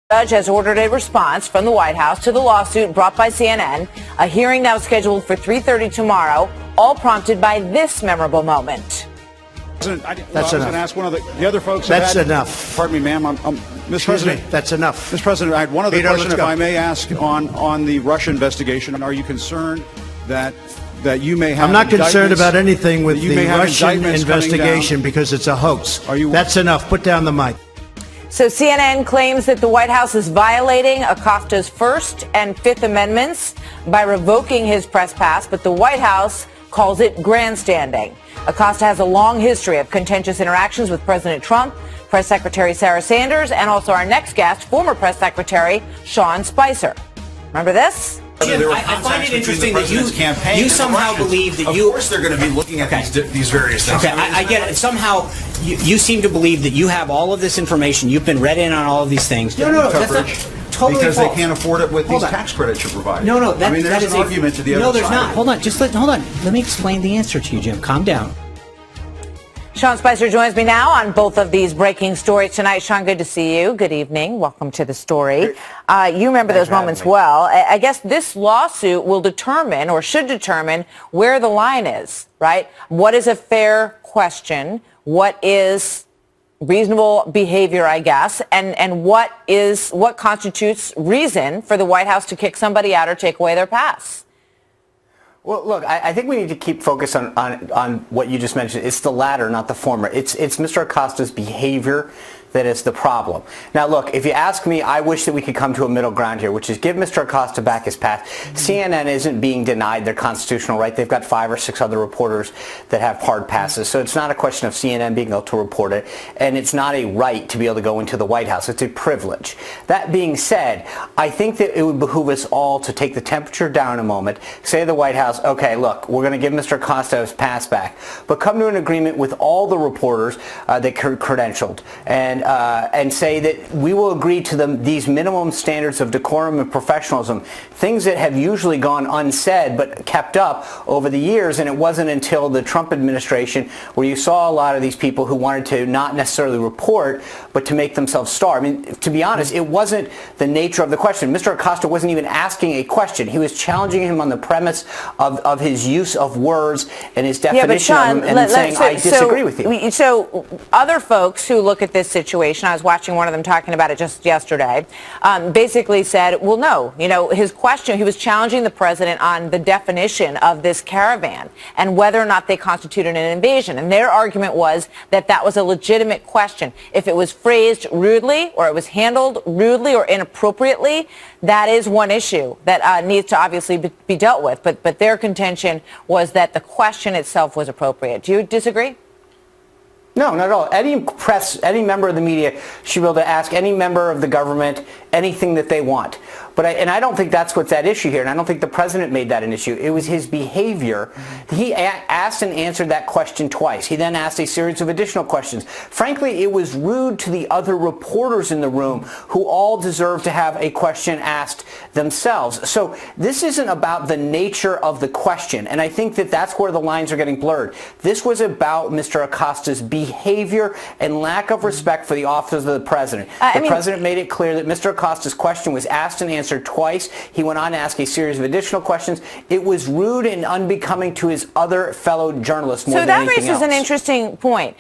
Judge has ordered a response from the White House to the lawsuit brought by CNN. A hearing now scheduled for 3:30 tomorrow, all prompted by this memorable moment. That's enough. I was going to ask one of the other folks. That's enough. Pardon me, ma'am. Mr. President. That's enough. Mr. President, I had one other question, if go. I may ask, on the Russia investigation. Are you concerned that you may have? I'm not concerned about anything with you the may have Russian indictments coming investigation down? because it's a hoax. Are you? That's enough. Put down the mic. So CNN claims that the White House is violating Acosta's First and Fifth Amendments by revoking his press pass, but the White House calls it grandstanding. Acosta has a long history of contentious interactions with President Trump, Press Secretary Sarah Sanders, and also our next guest, former Press Secretary Sean Spicer. Remember this? Jim, I find it interesting that you somehow believe that Of course they're going to be looking at these various things. Okay, I get it. Somehow you seem to believe that you have all of this information. You've been read in on all of these things. No, that's not totally because false. they can't afford it with these tax credits you're providing. No, I mean, there's an argument to the other side. No, there's not. Hold on. Let me explain the answer to you, Jim. Calm down. Sean Spicer joins me now on both of these breaking stories tonight. Sean, good to see you. Good evening. Welcome to the story. You remember those moments well. I guess this lawsuit will determine, or should determine, where the line is, right? What is a fair question? What is reasonable behavior, I guess, and what constitutes reason for the White House to kick somebody out or take away their pass? Well, look, I think we need to keep focus on what you just mentioned. It's the latter, not the former. It's Mr. Acosta's behavior that is the problem. Now, look, if you ask me, I wish that we could come to a middle ground here, which is give Mr. Acosta back his pass. CNN isn't being denied their constitutional right. They've got 5 or 6 other reporters that have hard passes. So it's not a question of CNN being able to report it, and it's not a right to be able to go into the White House. It's a privilege. That being said, I think that it would behoove us all to take the temperature down a moment, say to the White House, okay, look, we're going to give Mr. Acosta his pass back, but come to an agreement with all the reporters that credentialed, and say that we will agree to these minimum standards of decorum and professionalism, things that have usually gone unsaid but kept up over the years. And it wasn't until the Trump administration where you saw a lot of these people who wanted to not necessarily report but to make themselves star. I mean, to be honest, it wasn't the nature of the question. Mr. Acosta wasn't even asking a question. He was challenging him on the premise of his use of words and his definition of them, and saying, I disagree with you. So other folks who look at this situation, I was watching one of them talking about it just yesterday, basically said, well, no, his question, he was challenging the president on the definition of this caravan and whether or not they constituted an invasion. And their argument was that that was a legitimate question. If it was phrased rudely or it was handled rudely or inappropriately, that is one issue that needs to obviously be dealt with. But their contention was that the question itself was appropriate. Do you disagree? No, not at all. Any press, any member of the media should be able to ask any member of the government anything that they want. But I don't think that's what's at issue here, and I don't think the president made that an issue. It was his behavior. He asked and answered that question twice. He then asked a series of additional questions. Frankly, it was rude to the other reporters in the room who all deserve to have a question asked themselves. So this isn't about the nature of the question, and I think that that's where the lines are getting blurred. This was about Mr. Acosta's behavior and lack of respect for the office of the president. The president made it clear that Mr. Acosta's question was asked and answered twice. He went on to ask a series of additional questions. It was rude and unbecoming to his other fellow journalists more than anything else. So that raises an interesting point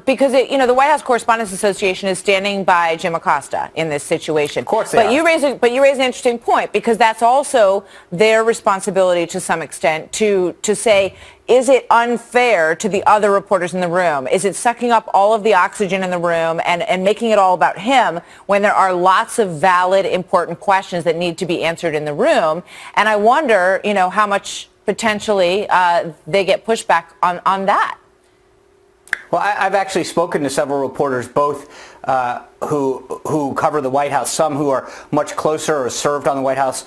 because the White House Correspondents Association is standing by Jim Acosta in this situation. Of course they are. But you raise an interesting point because that's also their responsibility to some extent to say, is it unfair to the other reporters in the room? Is it sucking up all of the oxygen in the room and making it all about him when there are lots of valid, important questions that need to be answered in the room? And I wonder, how much potentially they get pushback on that. Well, I've actually spoken to several reporters, both who cover the White House, some who are much closer or served on the White House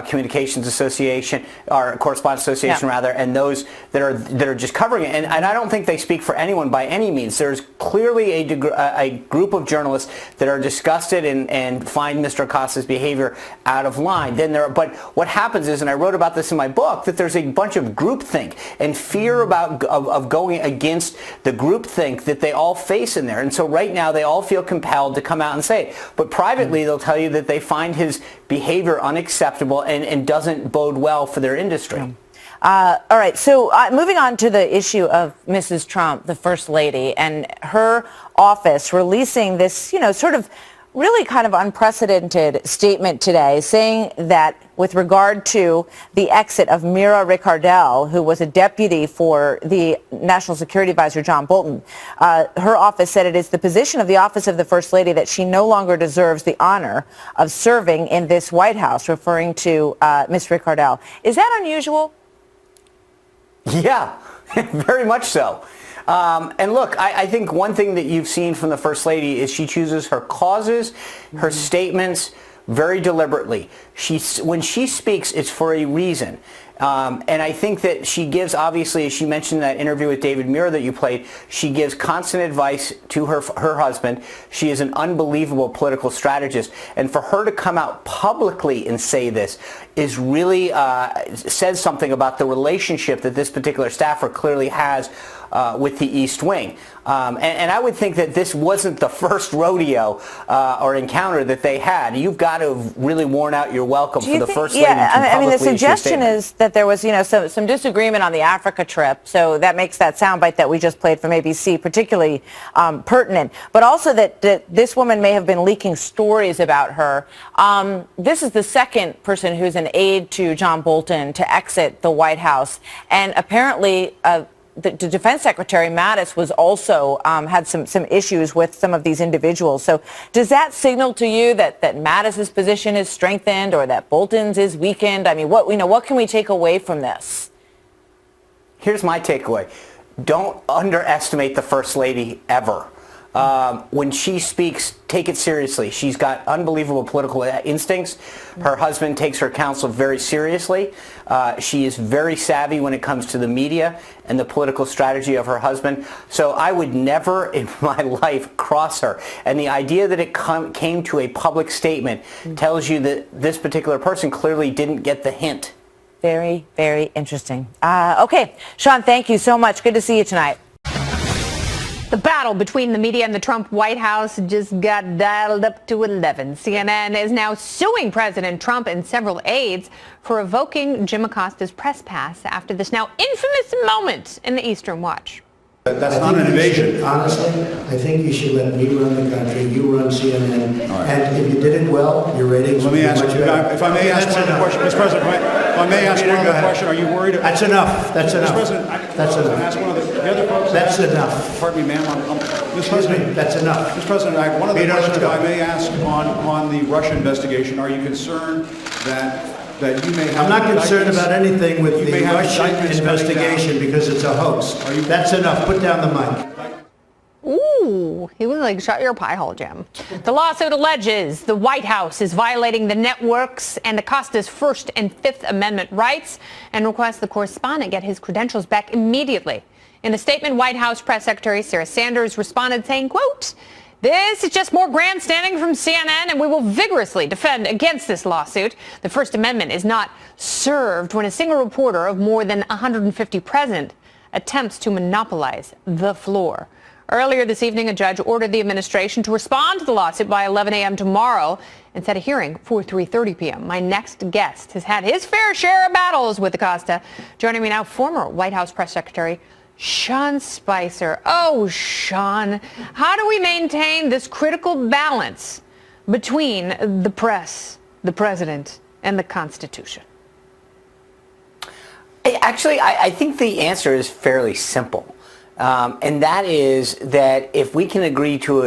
Communications Association, or Correspondents Association rather, and those that are just covering it. And I don't think they speak for anyone by any means. There's clearly a group of journalists that are disgusted and find Mr. Acosta's behavior out of line. But what happens is, and I wrote about this in my book, that there's a bunch of groupthink and fear of going against the groupthink that they all face in there. And so right now they all feel compelled to come out and say it. But privately, they'll tell you that they find his behavior unacceptable and doesn't bode well for their industry. All right, so moving on to the issue of Mrs. Trump, the First Lady, and her office releasing this, sort of really kind of unprecedented statement today, saying that with regard to the exit of Mira Ricardel, who was a deputy for the National Security Advisor John Bolton, her office said it is the position of the office of the First Lady that she no longer deserves the honor of serving in this White House, referring to Ms. Ricardel. Is that unusual? Yeah, very much so. And look, I think one thing that you've seen from the First Lady is she chooses her causes, her statements very deliberately. When she speaks, it's for a reason. And I think that she gives, obviously, as she mentioned in that interview with David Muir that you played, she gives constant advice to her husband. She is an unbelievable political strategist. And for her to come out publicly and say this is really says something about the relationship that this particular staffer clearly has with the East Wing. And I would think that this wasn't the first rodeo or encounter that they had. You've got to have really worn out your welcome for the First Lady to publicly I mean, the issue a suggestion statement. is that there was, some disagreement on the Africa trip, so that makes that soundbite that we just played from ABC particularly pertinent. But also that this woman may have been leaking stories about her. This is the second person who's an aide to John Bolton to exit the White House, and apparently the Defense Secretary Mattis was also had some issues with some of these individuals. So does that signal to you that Mattis's position is strengthened or that Bolton's is weakened? I mean, what can we take away from this? Here's my takeaway. Don't underestimate the First Lady ever. When she speaks, take it seriously. She's got unbelievable political instincts. Her husband takes her counsel very seriously. She is very savvy when it comes to the media and the political strategy of her husband. So I would never in my life cross her. And the idea that it came to a public statement tells you that this particular person clearly didn't get the hint. Very, very interesting. Okay, Sean, thank you so much. Good to see you tonight. The battle between the media and the Trump White House just got dialed up to 11. CNN is now suing President Trump and several aides for revoking Jim Acosta's press pass after this now infamous moment in the Eastern Watch. That's not an invasion. Honestly, I think you should let me run the country, you run CNN, and if you did it well, your ratings Let would me be ask much you, better. if I may ask one other question, Mr. President, if I may ask one other question, are you worried? That's enough. That's enough. Mr. President, That's enough. ask one of the other folks. That's enough. Pardon me, ma'am. Mr. Excuse President, me, that's enough. Mr. President, I have one other Peter, question let's that go. I may ask on the Russia investigation. Are you concerned that you may have... I'm not concerned about anything with You the may have Russian indictments coming investigation because it's a hoax. That's enough. Put down the mic. Ooh, he was like, shut your pie hole, Jim. The lawsuit alleges the White House is violating the network's and Acosta's First and Fifth Amendment rights and requests the correspondent get his credentials back immediately. In a statement, White House Press Secretary Sarah Sanders responded saying, quote, "This is just more grandstanding from CNN, and we will vigorously defend against this lawsuit. The First Amendment is not served when a single reporter of more than 150 present attempts to monopolize the floor." Earlier this evening, a judge ordered the administration to respond to the lawsuit by 11 a.m. tomorrow and set a hearing for 3:30 p.m. My next guest has had his fair share of battles with Acosta. Joining me now, former White House Press Secretary Sean Spicer. Oh, Sean, how do we maintain this critical balance between the press, the president, and the Constitution? Actually, I think the answer is fairly simple. And that is that if we can agree to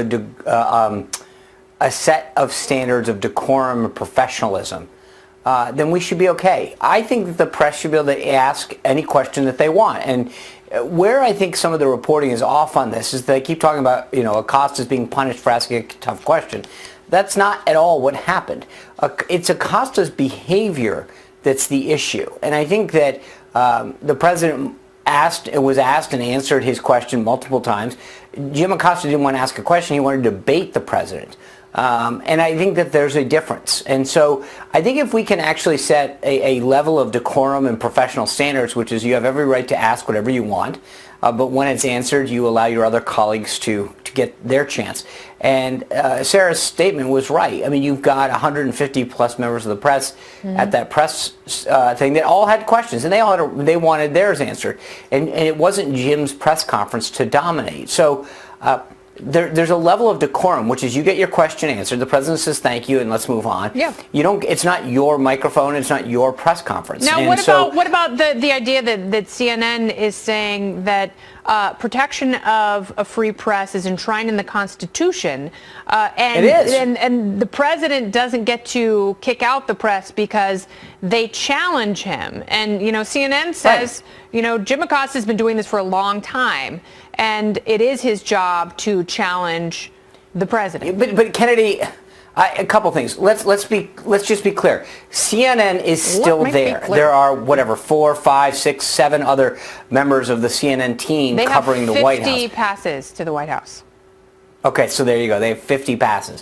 a set of standards of decorum and professionalism, then we should be okay. I think that the press should be able to ask any question that they want. And where I think some of the reporting is off on this is they keep talking about, Acosta's being punished for asking a tough question. That's not at all what happened. It's Acosta's behavior that's the issue. And I think that the president was asked and answered his question multiple times. Jim Acosta didn't want to ask a question. He wanted to debate the president. And I think that there's a difference. And so I think if we can actually set a level of decorum and professional standards, which is you have every right to ask whatever you want, but when it's answered, you allow your other colleagues to get their chance. And Sarah's statement was right. I mean, you've got 150 plus members of the press at that press thing that all had questions, and they wanted theirs answered. And it wasn't Jim's press conference to dominate. So there's a level of decorum, which is you get your question answered. The president says thank you, and let's move on. Yeah. You don't. It's not your microphone. It's not your press conference. Now, And what about the idea that CNN is saying that protection of a free press is enshrined in the Constitution, and It is. and the president doesn't get to kick out the press because they challenge him? And CNN says, Jim Acosta has been doing this for a long time, and it is his job to challenge the president. But Kennedy, a couple things. Let's just be clear. CNN is still there. There are 4, 5, 6, 7 other members of the CNN team covering the White House. They have 50 passes to the White House. Okay, so there you go. They have 50 passes.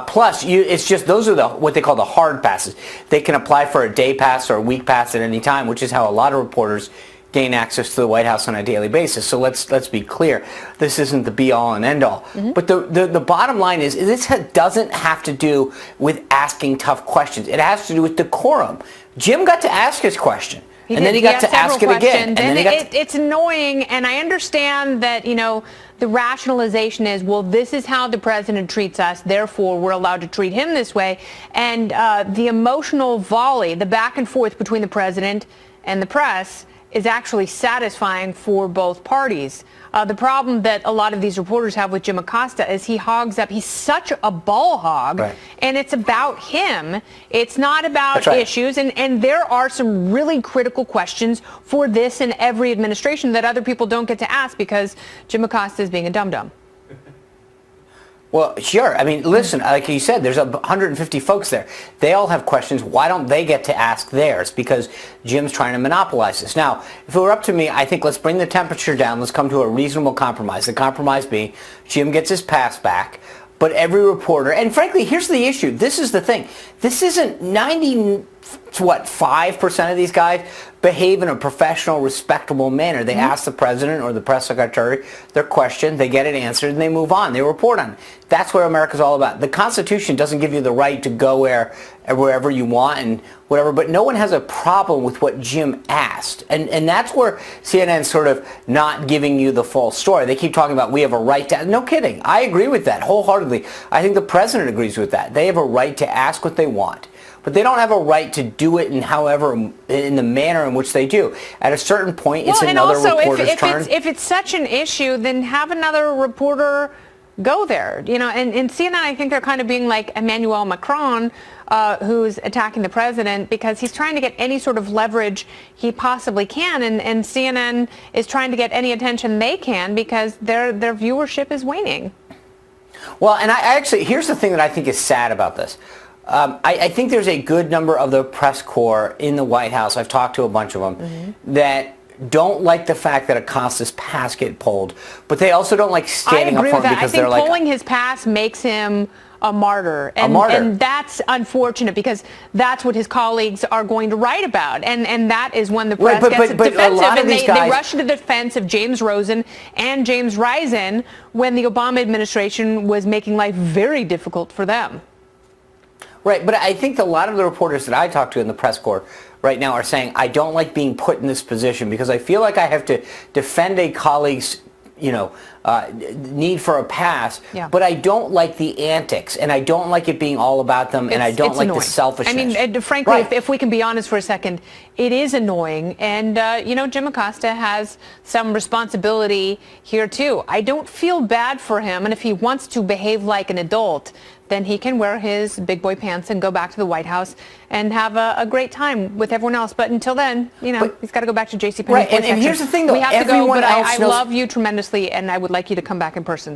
Plus, it's just those are what they call the hard passes. They can apply for a day pass or a week pass at any time, which is how a lot of reporters gain access to the White House on a daily basis. So let's be clear. This isn't the be-all and end-all. But the bottom line is this doesn't have to do with asking tough questions. It has to do with decorum. Jim got to ask his question. And then he got to ask it again. And it's annoying, and I understand that, the rationalization is, well, this is how the president treats us, therefore we're allowed to treat him this way. And the emotional volley, the back and forth between the president and the press is actually satisfying for both parties. The problem that a lot of these reporters have with Jim Acosta is he hogs up. He's such a ball hog, and it's about him. It's not about issues. And there are some really critical questions for this and every administration that other people don't get to ask because Jim Acosta is being a dum-dum. Well, sure. I mean, listen, like you said, there's 150 folks there. They all have questions. Why don't they get to ask theirs? Because Jim's trying to monopolize this. Now, if it were up to me, I think let's bring the temperature down. Let's come to a reasonable compromise. The compromise being Jim gets his pass back, but every reporter, and frankly, here's the issue. This is the thing. This isn't 5% of these guys behave in a professional, respectable manner. They ask the president or the press secretary their question, they get it answered, and they move on. They report on it. That's what America's all about. The Constitution doesn't give you the right to go wherever you want and whatever, but no one has a problem with what Jim asked. And that's where CNN's sort of not giving you the full story. They keep talking about we have a right to, no kidding. I agree with that wholeheartedly. I think the president agrees with that. They have a right to ask what they want. But they don't have a right to do it in the manner in which they do. At a certain point, it's another reporter's turn. If it's such an issue, then have another reporter go there. And CNN, I think they're kind of being like Emmanuel Macron, who's attacking the president because he's trying to get any sort of leverage he possibly can, and CNN is trying to get any attention they can because their viewership is waning. Well, and I actually, here's the thing that I think is sad about this. I think there's a good number of the press corps in the White House, I've talked to a bunch of them, that don't like the fact that Acosta's pass get pulled, but they also don't like standing up for him because they're like... I think pulling his pass makes him a martyr. And that's unfortunate because that's what his colleagues are going to write about. And that is when the press gets defensive. And they rush to the defense of James Rosen and James Risen when the Obama administration was making life very difficult for them. Right, but I think a lot of the reporters that I talk to in the press corps right now are saying, I don't like being put in this position because I feel like I have to defend a colleague's, need for a pass, but I don't like the antics, and I don't like it being all about them, and I don't like the selfishness. I mean, frankly, if we can be honest for a second, it is annoying, and, Jim Acosta has some responsibility here, too. I don't feel bad for him, and if he wants to behave like an adult, then he can wear his big boy pants and go back to the White House and have a great time with everyone else. But until then, he's got to go back to JCPenney. Right, and here's the thing, though. We have to go, but I love you tremendously, and I would like you to come back in person.